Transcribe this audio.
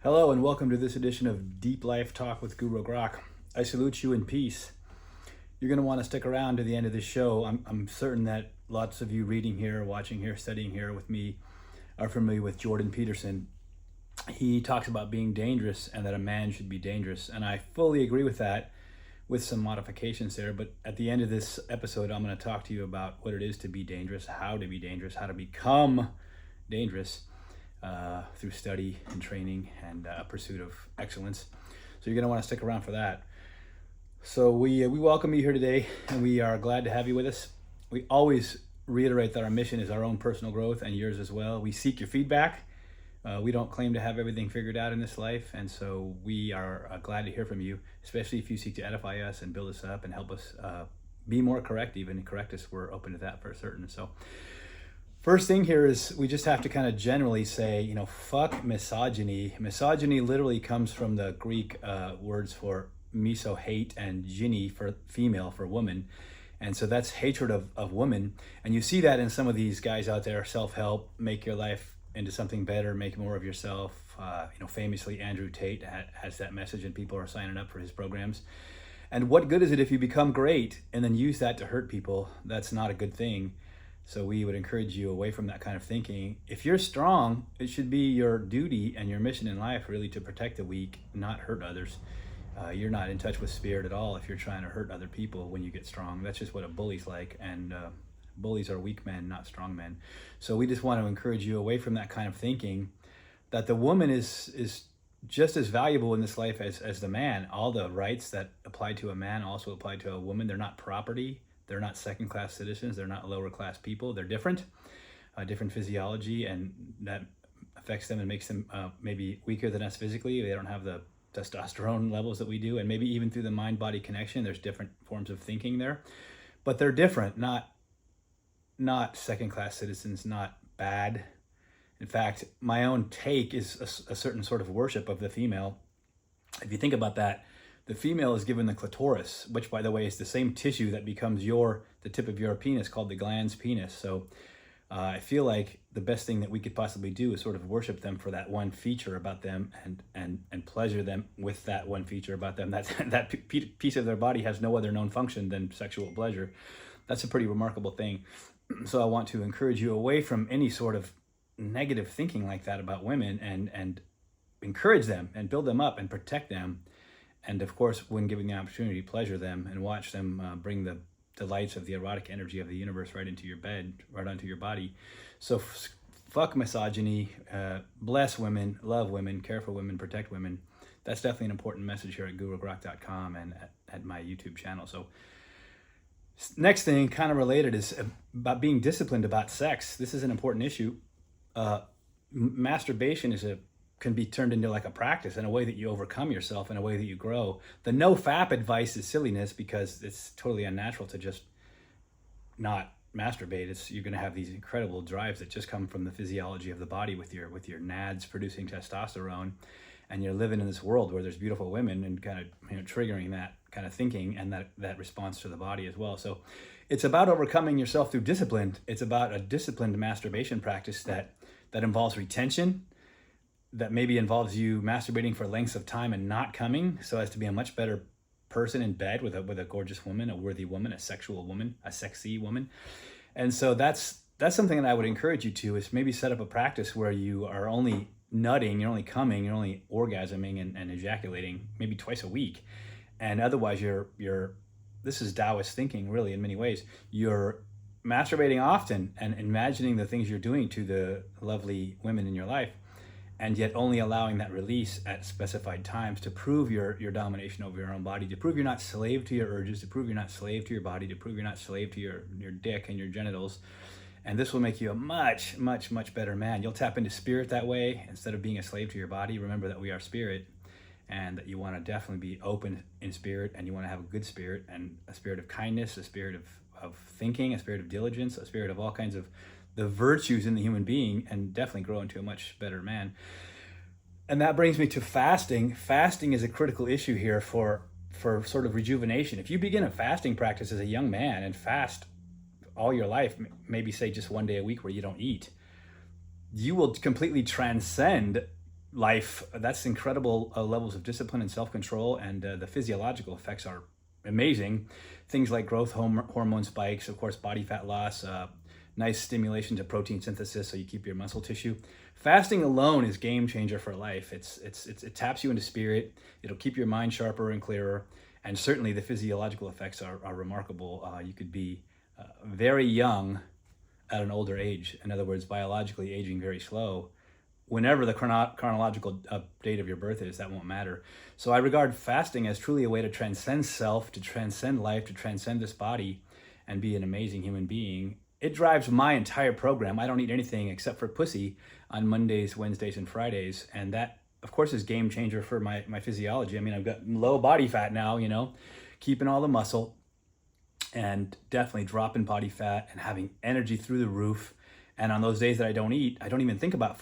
Hello and welcome to this edition of Deep Life Talk with Guru Grok. I salute you in peace. You're going to want to stick around to the end of this show. I'm certain that lots of you reading here, watching here, studying here with me are familiar with Jordan Peterson. He talks about being dangerous and that a man should be dangerous. And I fully agree with that, with some modifications there. But at the end of this episode, I'm going to talk to you about what it is to be dangerous, how to be dangerous, how to become dangerous. Through study and training and pursuit of excellence. So you're going to want to stick around for that. So we welcome you here today, and we are glad to have you with us. We always reiterate that our mission is our own personal growth and yours as well. We seek your feedback. We don't claim to have everything figured out in this life, and so we are glad to hear from you, especially if you seek to edify us and build us up and help us be more correct, even correct us. We're open to that for certain. So first thing here is we just have to kind of generally say, fuck misogyny. Misogyny literally comes from the Greek words for miso, hate, and gyne for female, for woman. And so that's hatred of women. And you see that in some of these guys out there, self-help, make your life into something better, make more of yourself. Famously Andrew Tate has that message and people are signing up for his programs. And what good is it if you become great and then use that to hurt people? That's not a good thing. So we would encourage you away from that kind of thinking. If you're strong, it should be your duty and your mission in life really to protect the weak, not hurt others. You're not in touch with spirit at all if you're trying to hurt other people when you get strong. That's just what a bully's like, and bullies are weak men, not strong men. So we just want to encourage you away from that kind of thinking, that the woman is just as valuable in this life as the man. All the rights that apply to a man also apply to a woman. They're not property. They're not second-class citizens. They're not lower-class people. They're different, different physiology, and that affects them and makes them maybe weaker than us physically. They don't have the testosterone levels that we do, and maybe even through the mind-body connection, there's different forms of thinking there. But they're different, not second-class citizens, not bad. In fact, my own take is a certain sort of worship of the female. If you think about that, the female is given the clitoris, which, by the way, is the same tissue that becomes the tip of your penis, called the glans penis. So I feel like the best thing that we could possibly do is sort of worship them for that one feature about them and pleasure them with that one feature about them. That piece of their body has no other known function than sexual pleasure. That's a pretty remarkable thing. So I want to encourage you away from any sort of negative thinking like that about women, and encourage them and build them up and protect them. And of course, when given the opportunity, pleasure them and watch them bring the delights of the erotic energy of the universe right into your bed, right onto your body. So fuck misogyny, bless women, love women, care for women, protect women. That's definitely an important message here at gurugrok.com and at my YouTube channel. So next thing, kind of related, is about being disciplined about sex. This is an important issue. Masturbation can be turned into like a practice, in a way that you overcome yourself, in a way that you grow. The no fap advice is silliness, because it's totally unnatural to just not masturbate. You're going to have these incredible drives that just come from the physiology of the body, with your nads producing testosterone, and you're living in this world where there's beautiful women and kind of triggering that kind of thinking and that response to the body as well. So it's about overcoming yourself through discipline. It's about a disciplined masturbation practice that involves retention, that maybe involves you masturbating for lengths of time and not coming, so as to be a much better person in bed with a gorgeous woman, a worthy woman, a sexual woman, a sexy woman. And so that's something that I would encourage you to, is maybe set up a practice where you are only nutting, you're only coming, you're only orgasming and ejaculating maybe twice a week. And otherwise this is Taoist thinking really in many ways. You're masturbating often and imagining the things you're doing to the lovely women in your life, and yet only allowing that release at specified times to prove your domination over your own body, to prove you're not slave to your urges, to prove you're not slave to your body, to prove you're not slave to your dick and your genitals. And this will make you a much, much, much better man. You'll tap into spirit that way instead of being a slave to your body. Remember that we are spirit, and that you want to definitely be open in spirit, and you want to have a good spirit, and a spirit of kindness, a spirit of thinking, a spirit of diligence, a spirit of all kinds of the virtues in the human being, and definitely grow into a much better man. And that brings me to fasting. Fasting is a critical issue here for sort of rejuvenation. If you begin a fasting practice as a young man and fast all your life, maybe say just one day a week where you don't eat, you will completely transcend life. That's incredible levels of discipline and self-control, and the physiological effects are amazing. Things like growth hormone spikes, of course, body fat loss, nice stimulation to protein synthesis so you keep your muscle tissue. Fasting alone is game changer for life. It taps you into spirit. It'll keep your mind sharper and clearer. And certainly the physiological effects are remarkable. You could be very young at an older age. In other words, biologically aging very slow. Whenever the chronological date of your birth is, that won't matter. So I regard fasting as truly a way to transcend self, to transcend life, to transcend this body, and be an amazing human being. It drives my entire program. I don't eat anything except for pussy on Mondays, Wednesdays, and Fridays. And that, of course, is game changer for my physiology. I mean, I've got low body fat now, keeping all the muscle, and definitely dropping body fat and having energy through the roof. And on those days that I don't eat, I don't even think about food.